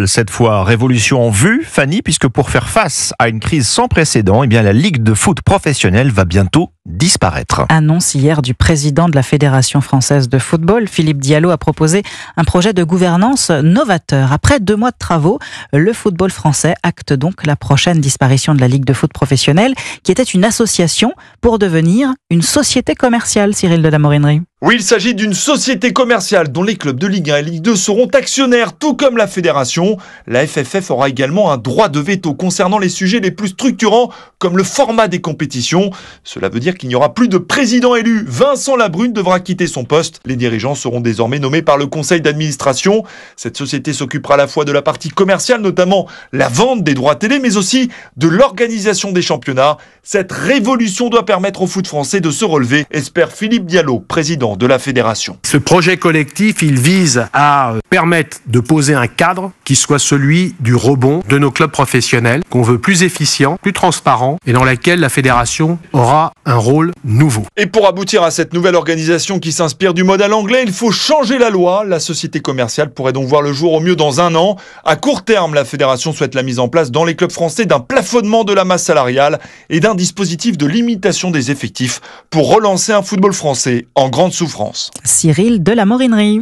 Cette fois, révolution en vue, Fanny, puisque pour faire face à une crise sans précédent, la Ligue de foot professionnelle va bientôt disparaître. Annonce hier du président de la Fédération française de football, Philippe Diallo, a proposé un projet de gouvernance novateur. Après 2 mois de travaux, le football français acte donc la prochaine disparition de la Ligue de foot professionnelle, qui était une association pour devenir une société commerciale, Cyril de la Morinerie. Oui, il s'agit d'une société commerciale dont les clubs de Ligue 1 et Ligue 2 seront actionnaires, tout comme la fédération. La FFF aura également un droit de veto concernant les sujets les plus structurants, comme le format des compétitions. Cela veut dire qu'il n'y aura plus de président élu. Vincent Labrune devra quitter son poste. Les dirigeants seront désormais nommés par le conseil d'administration. Cette société s'occupera à la fois de la partie commerciale, notamment la vente des droits télé, mais aussi de l'organisation des championnats. Cette révolution doit permettre au foot français de se relever, espère Philippe Diallo, président de la fédération. Ce projet collectif, il vise à permettre de poser un cadre qui soit celui du rebond de nos clubs professionnels, qu'on veut plus efficient, plus transparent, et dans laquelle la fédération aura un rôle nouveau. Et pour aboutir à cette nouvelle organisation qui s'inspire du modèle anglais, il faut changer la loi. La société commerciale pourrait donc voir le jour au mieux dans 1 an. À court terme, la fédération souhaite la mise en place dans les clubs français d'un plafonnement de la masse salariale et d'un dispositif de limitation des effectifs pour relancer un football français en grande souffrance. Cyril de la Morinerie.